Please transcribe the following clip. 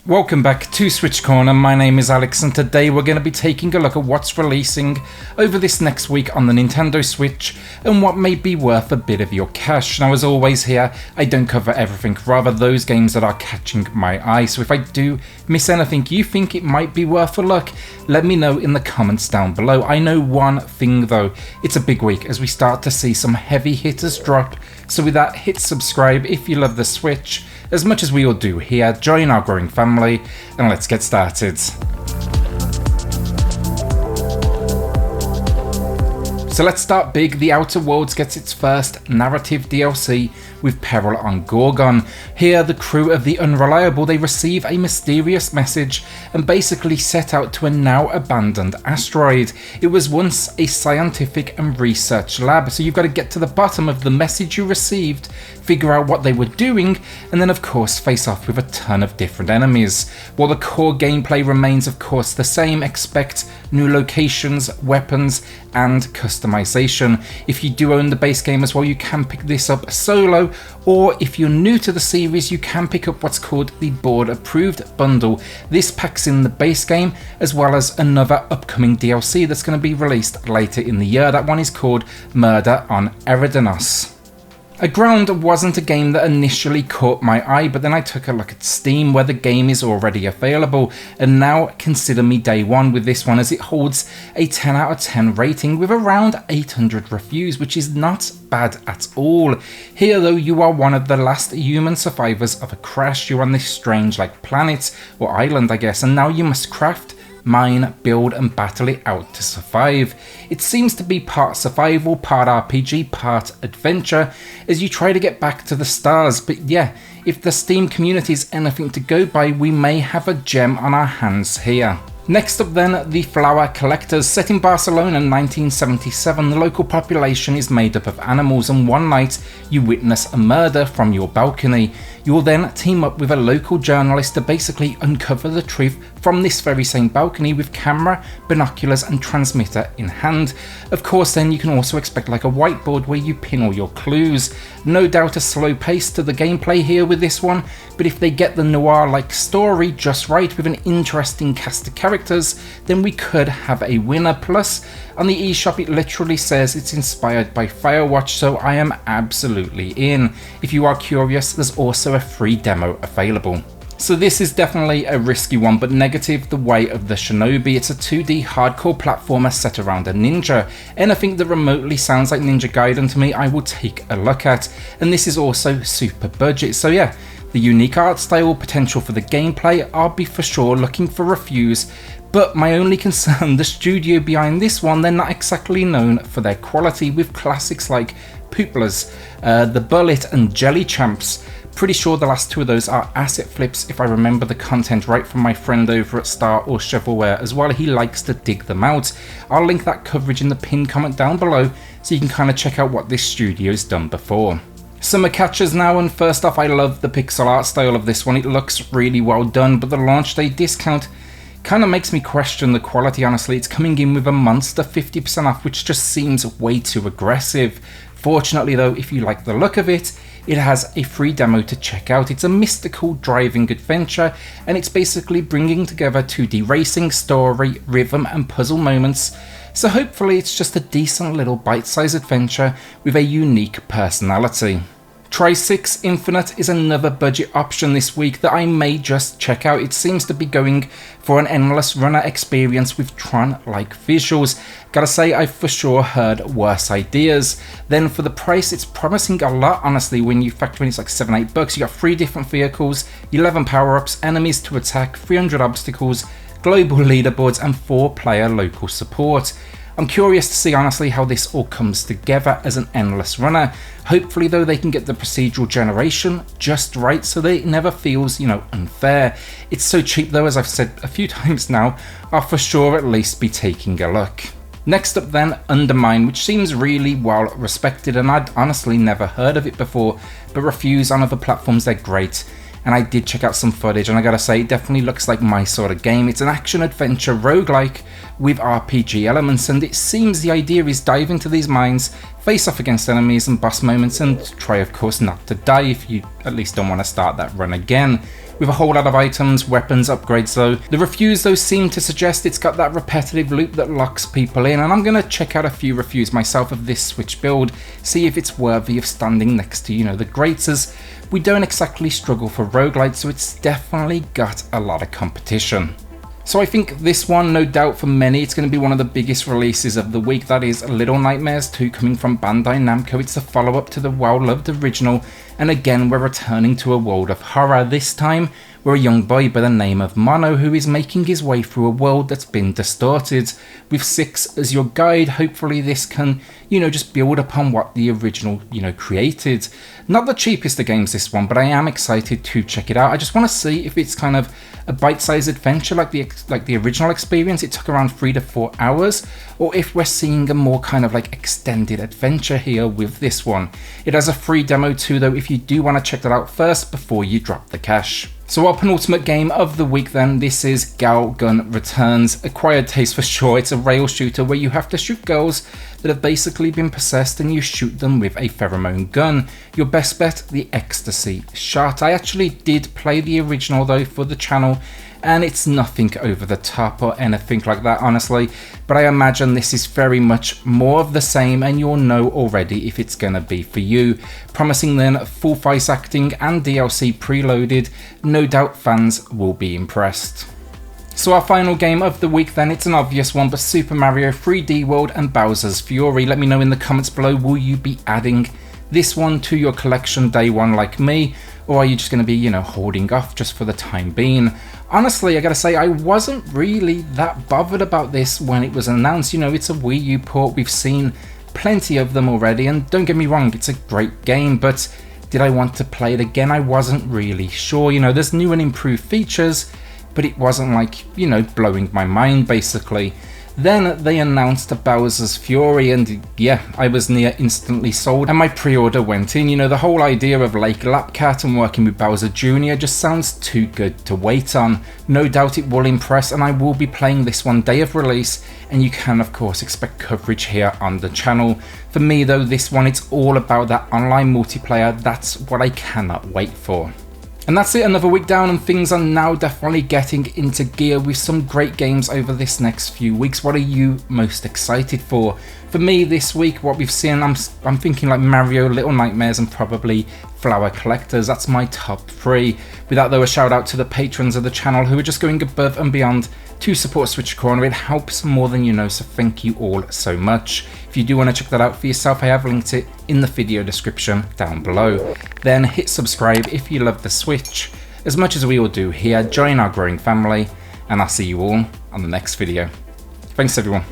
Welcome back to SwitchCorner. My name is Alex and today we're going to be taking a look at what's releasing over this next week on the Nintendo Switch and what may be worth a bit of your cash. Now, as always here, I don't cover everything, rather those games that are catching my eye. So if I do miss anything you think it might be worth a look, let me know in the comments down below. I know one thing though, it's a big week as we start to see some heavy hitters drop. So with that, hit subscribe if you love the Switch as much as we all do here, join our growing family, and let's get started. So let's start big. The Outer Worlds gets its first narrative DLC with Peril on Gorgon. Here, the crew of the Unreliable, they receive a mysterious message and basically set out to a now abandoned asteroid. It was once a scientific and research lab, so you've got to get to the bottom of the message you received, figure out what they were doing, and then of course face off with a ton of different enemies. While the core gameplay remains of course the same, expect new locations, weapons, and customization. If you do own the base game as well, you can pick this up solo, or if you're new to the series, you can pick up what's called the Board Approved bundle. This packs in the base game as well as another upcoming DLC that's going to be released later in the year. That one is called Murder on Eridanos. Aground wasn't a game that initially caught my eye, but then I took a look at Steam where the game is already available, and now consider me day one with this one as it holds a 10 out of 10 rating with around 800 reviews, which is not bad at all. Here though, you are one of the last human survivors of a crash. You're on this strange planet or island I guess, and now you must craft, mine, build and battle it out to survive. It seems to be part survival, part RPG, part adventure as you try to get back to the stars. But yeah, if the Steam community is anything to go by, we may have a gem on our hands here. Next up then, The Flower Collectors. Set in Barcelona in 1977, the local population is made up of animals, and one night you witness a murder from your balcony. You will then team up with a local journalist to basically uncover the truth from this very same balcony with camera, binoculars and transmitter in hand. Of course then you can also expect a whiteboard where you pin all your clues. No doubt a slow pace to the gameplay here with this one, but if they get the noir-like story just right with an interesting cast of characters, then we could have a winner. Plus, on the eShop it literally says it's inspired by Firewatch, so I am absolutely in. If you are curious, there's also a free demo available. So this is definitely a risky one, but negative, The Way of the Shinobi. It's a 2D hardcore platformer set around a ninja. Anything that remotely sounds like Ninja Gaiden to me, I will take a look at. And this is also super budget, so yeah, the unique art style, potential for the gameplay, I'll be for sure looking for reviews. But my only concern, the studio behind this one, they're not exactly known for their quality with classics like Pooplas, The Bullet and Jelly Champs. Pretty sure the last two of those are asset flips if I remember the content right from my friend over at Star or Shovelware as well. He likes to dig them out. I'll link that coverage in the pinned comment down below so you can kind of check out what this studio's done before. Summer catchers now, and first off, I love the pixel art style of this one. It looks really well done, but the launch day discount kind of makes me question the quality, honestly. It's coming in with a monster 50% off, which just seems way too aggressive. Fortunately though, if you like the look of it, it has a free demo to check out. It's a mystical driving adventure, and it's basically bringing together 2D racing, story, rhythm and puzzle moments. So hopefully it's just a decent little bite-sized adventure with a unique personality. Tri-6 Infinite is another budget option this week that I may just check out. It seems to be going for an endless runner experience with Tron-like visuals. Gotta say, I've for sure heard worse ideas. Then for the price, it's promising a lot, honestly. When you factor in it's like $7-8, you got 3 different vehicles, 11 power-ups, enemies to attack, 300 obstacles, global leaderboards and 4-player local support. I'm curious to see honestly how this all comes together as an endless runner. Hopefully though they can get the procedural generation just right so that it never feels, unfair. It's so cheap though, as I've said a few times now, I'll for sure at least be taking a look. Next up then, Undermine, which seems really well respected and I'd honestly never heard of it before, but reviews on other platforms, they're great. And I did check out some footage and I gotta say, it definitely looks like my sort of game. It's an action-adventure roguelike with RPG elements, and it seems the idea is dive into these mines, face off against enemies and boss moments, and try of course not to die if you at least don't want to start that run again. with a whole lot of items, weapons, upgrades though. The reviews though seem to suggest it's got that repetitive loop that locks people in, and I'm going to check out a few reviews myself of this Switch build, see if it's worthy of standing next to, you know, the greats, as we don't exactly struggle for roguelites, so it's definitely got a lot of competition. So I think this one, no doubt for many, it's going to be one of the biggest releases of the week. That is Little Nightmares 2 coming from Bandai Namco. It's a follow-up to the well-loved original, and again we're returning to a world of horror. This time we're a young boy by the name of Mono who is making his way through a world that's been distorted. With 6 as your guide, hopefully this can, you know, just build upon what the original, you know, created. Not the cheapest of games, this one, but I am excited to check it out. I just want to see if it's kind of a bite-sized adventure like the original experience. It took around 3 to 4 hours, or if we're seeing a more kind of like extended adventure here with this one. It has a free demo too though, if you do want to check that out first before you drop the cash. So our penultimate game of the week then, this is Gorgon Returns. Acquired taste for sure. It's a rail shooter where you have to shoot girls that have basically been possessed, and you shoot them with a pheromone gun. Your best bet, the ecstasy shot. I actually did play the original though for the channel, and it's nothing over the top or anything like that, honestly, but I imagine this is very much more of the same, and you'll know already if it's gonna be for you. Promising then full voice acting and DLC preloaded, no doubt fans will be impressed. So our final game of the week then, it's an obvious one, but Super Mario 3D World and Bowser's Fury. Let me know in the comments below, will you be adding this one to your collection day one like me, or are you just going to be, you know, holding off just for the time being? Honestly, I gotta say, I wasn't really that bothered about this when it was announced. You know, it's a Wii U port, we've seen plenty of them already, and don't get me wrong, it's a great game, but did I want to play it again? I wasn't really sure. You know, there's new and improved features, but it wasn't like, you know, blowing my mind basically. Then they announced Bowser's Fury, and yeah, I was near instantly sold, and my pre-order went in. You know, the whole idea of Lake Lapcat and working with Bowser Jr. just sounds too good to wait on. No doubt it will impress, and I will be playing this one day of release, and you can of course expect coverage here on the channel. For me though, this one, it's all about that online multiplayer. That's what I cannot wait for. And that's it, another week down, and things are now definitely getting into gear with some great games over this next few weeks. What are you most excited for? For me this week, what we've seen, I'm thinking like Mario, Little Nightmares, and probably Flower Collectors. That's my top 3. With that though, a shout out to the patrons of the channel who are just going above and beyond to support SwitchCorner. It helps more than you know, so thank you all so much. If you do want to check that out for yourself, I have linked it in the video description down below. Then hit subscribe if you love the Switch as much as we all do here. Join our growing family, and I'll see you all on the next video. Thanks everyone.